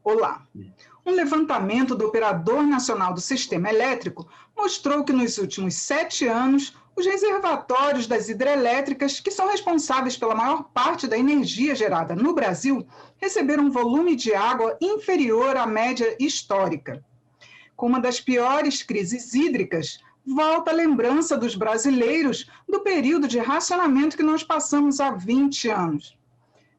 Olá! Um levantamento do Operador Nacional do Sistema Elétrico mostrou que nos últimos 7 anos, os reservatórios das hidrelétricas, que são responsáveis pela maior parte da energia gerada no Brasil, receberam um volume de água inferior à média histórica. Com uma das piores crises hídricas, volta a lembrança dos brasileiros do período de racionamento que nós passamos há 20 anos.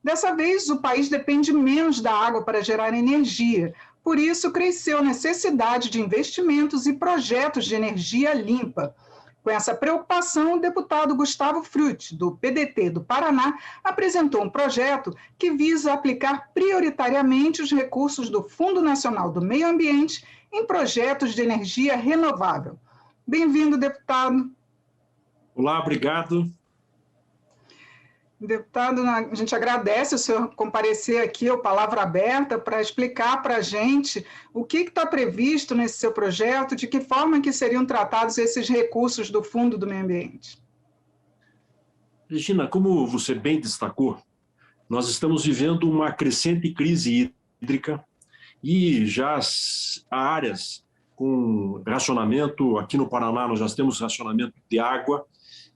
Dessa vez, o país depende menos da água para gerar energia, por isso cresceu a necessidade de investimentos e projetos de energia limpa. Com essa preocupação, o deputado Gustavo Frutti, do PDT do Paraná, apresentou um projeto que visa aplicar prioritariamente os recursos do Fundo Nacional do Meio Ambiente em projetos de energia renovável. Bem-vindo, deputado. Olá, obrigado. Deputado, a gente agradece o senhor comparecer aqui ao Palavra Aberta para explicar para a gente o que está previsto nesse seu projeto, de que forma que seriam tratados esses recursos do Fundo do Meio Ambiente. Regina, como você bem destacou, nós estamos vivendo uma crescente crise hídrica e já há áreas com racionamento. Aqui no Paraná nós já temos racionamento de água,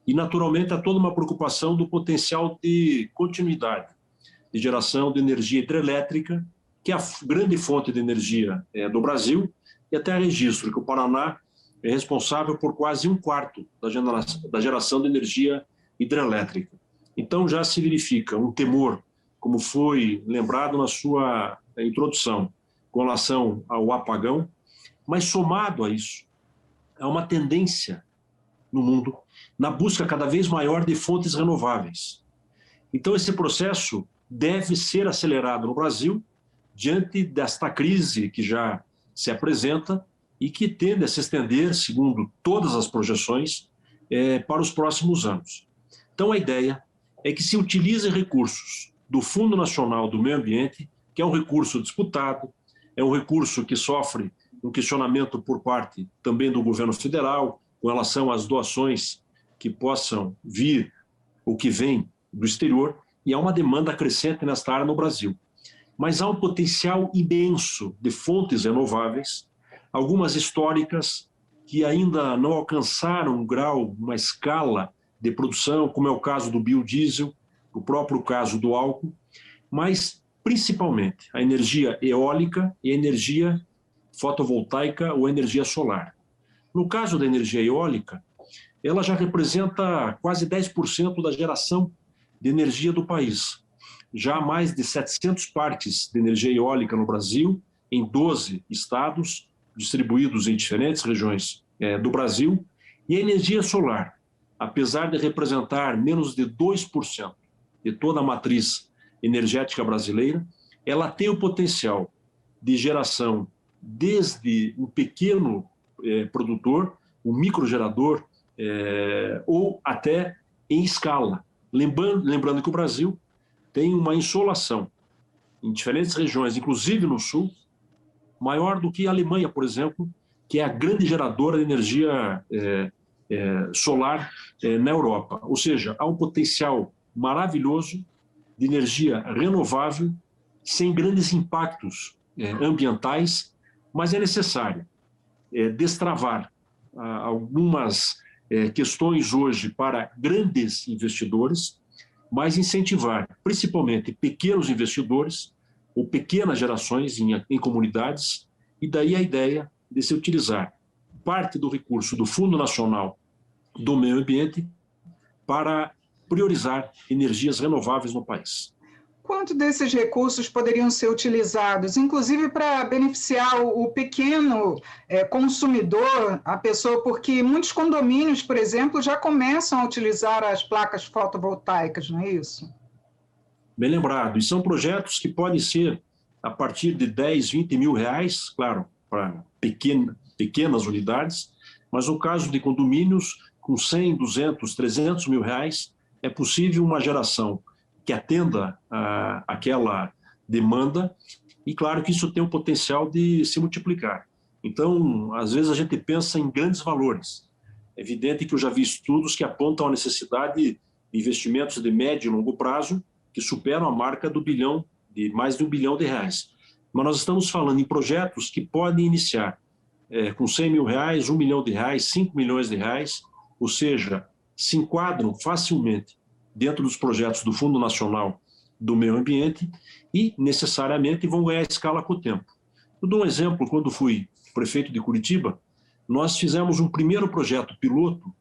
e, naturalmente, há toda uma preocupação do potencial de continuidade de geração de energia hidrelétrica, que é a grande fonte de energia do Brasil, e até registro que o Paraná é responsável por quase 1/4 da geração de energia hidrelétrica. Então, já se verifica um temor, como foi lembrado na sua introdução, com relação ao apagão, mas, somado a isso, há uma tendência no mundo, na busca cada vez maior de fontes renováveis. Então, esse processo deve ser acelerado no Brasil, diante desta crise que já se apresenta e que tende a se estender, segundo todas as projeções, para os próximos anos. Então, a ideia é que se utilize recursos do Fundo Nacional do Meio Ambiente, que é um recurso disputado, é um recurso que sofre um questionamento por parte também do governo federal, com relação às doações que possam vir ou que vêm do exterior, e há uma demanda crescente nesta área no Brasil. Mas há um potencial imenso de fontes renováveis, algumas históricas que ainda não alcançaram um grau, uma escala de produção, como é o caso do biodiesel, o próprio caso do álcool, mas principalmente a energia eólica e a energia fotovoltaica ou energia solar. No caso da energia eólica, ela já representa quase 10% da geração de energia do país. Já há mais de 700 parques de energia eólica no Brasil, em 12 estados, distribuídos em diferentes regiões do Brasil. E a energia solar, apesar de representar menos de 2% de toda a matriz energética brasileira, ela tem o potencial de geração desde um pequeno produtor, um microgerador, ou até em escala. Lembrando que o Brasil tem uma insolação em diferentes regiões, inclusive no sul, maior do que a Alemanha, por exemplo, que é a grande geradora de energia solar na Europa. Ou seja, há um potencial maravilhoso de energia renovável, sem grandes impactos ambientais, mas é necessário destravar algumas questões hoje para grandes investidores, mas incentivar principalmente pequenos investidores ou pequenas gerações em comunidades, e daí a ideia de se utilizar parte do recurso do Fundo Nacional do Meio Ambiente para priorizar energias renováveis no país. Quanto desses recursos poderiam ser utilizados, inclusive para beneficiar o pequeno consumidor, a pessoa, porque muitos condomínios, por exemplo, já começam a utilizar as placas fotovoltaicas, não é isso? Bem lembrado, e são projetos que podem ser a partir de 10, 20 mil reais, claro, para pequenas unidades, mas no caso de condomínios com 100, 200, 300 mil reais, é possível uma geração que atenda àquela demanda, e claro que isso tem o potencial de se multiplicar. Então, às vezes a gente pensa em grandes valores. É evidente que eu já vi estudos que apontam a necessidade de investimentos de médio e longo prazo que superam a marca do bilhão, de mais de R$1 bilhão. mas nós estamos falando em projetos que podem iniciar com R$100 mil, R$1 milhão, R$5 milhões, ou seja, se enquadram facilmente dentro dos projetos do Fundo Nacional do Meio Ambiente e, necessariamente, vão ganhar escala com o tempo. Eu dou um exemplo, quando fui prefeito de Curitiba, nós fizemos um primeiro projeto piloto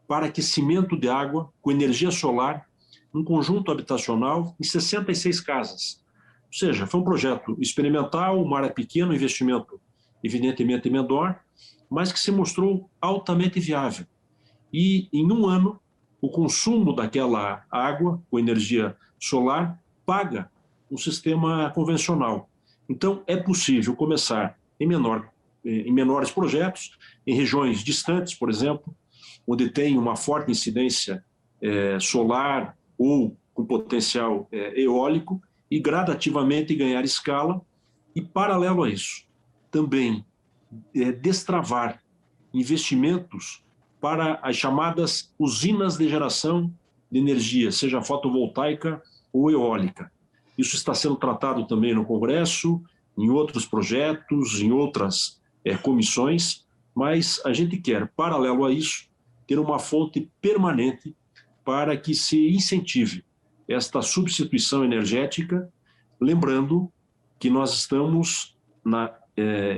para aquecimento de água com energia solar, um conjunto habitacional em 66 casas. Ou seja, foi um projeto experimental, uma área pequena, um investimento evidentemente menor, mas que se mostrou altamente viável. E em um ano, o consumo daquela água com energia solar paga um sistema convencional. Então, é possível começar em menores projetos, em regiões distantes, por exemplo, onde tem uma forte incidência solar ou com potencial eólico, e gradativamente ganhar escala e, paralelo a isso, também destravar investimentos para as chamadas usinas de geração de energia, seja fotovoltaica ou eólica. Isso está sendo tratado também no Congresso, em outros projetos, em outras comissões, mas a gente quer, paralelo a isso, ter uma fonte permanente para que se incentive esta substituição energética, lembrando que nós estamos na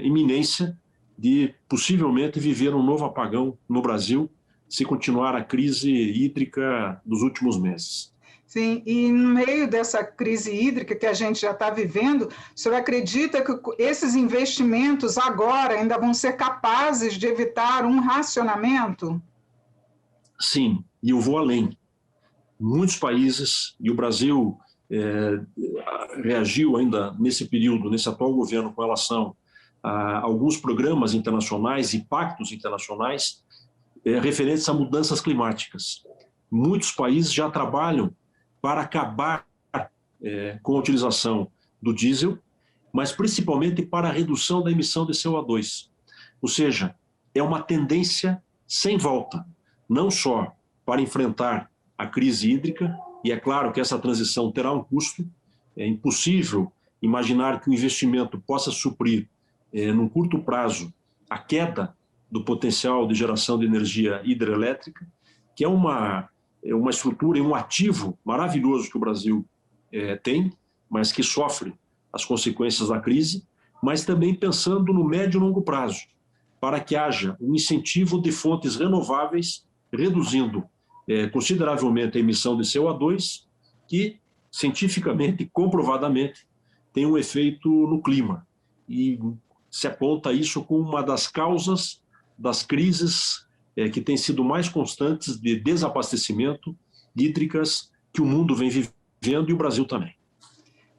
iminência de possivelmente viver um novo apagão no Brasil, se continuar a crise hídrica dos últimos meses. Sim, e no meio dessa crise hídrica que a gente já está vivendo, o senhor acredita que esses investimentos agora ainda vão ser capazes de evitar um racionamento? Sim, e eu vou além. Muitos países, e o Brasil reagiu ainda nesse período, nesse atual governo, com relação a alguns programas internacionais e pactos internacionais referentes a mudanças climáticas. Muitos países já trabalham para acabar com a utilização do diesel, mas principalmente para a redução da emissão de CO2. Ou seja, é uma tendência sem volta, não só para enfrentar a crise hídrica, e é claro que essa transição terá um custo, é impossível imaginar que o investimento possa suprir, num curto prazo, a queda do potencial de geração de energia hidrelétrica, que é uma estrutura e um ativo maravilhoso que o Brasil tem, mas que sofre as consequências da crise, mas também pensando no médio e longo prazo, para que haja um incentivo de fontes renováveis, reduzindo consideravelmente a emissão de CO2, que cientificamente, comprovadamente, tem um efeito no clima. E se aponta isso como uma das causas das crises que têm sido mais constantes de desabastecimento hídricas que o mundo vem vivendo e o Brasil também.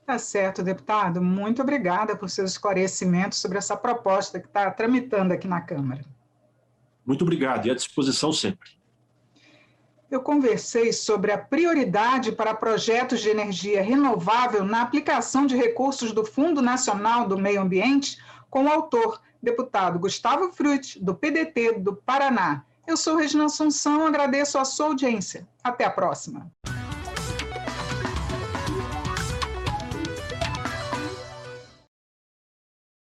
Tá certo, deputado. Muito obrigada por seus esclarecimentos sobre essa proposta que está tramitando aqui na Câmara. Muito obrigado e à disposição sempre. Eu conversei sobre a prioridade para projetos de energia renovável na aplicação de recursos do Fundo Nacional do Meio Ambiente com o autor, deputado Gustavo Frutti, do PDT do Paraná. Eu sou Regina Assunção, agradeço a sua audiência. Até a próxima.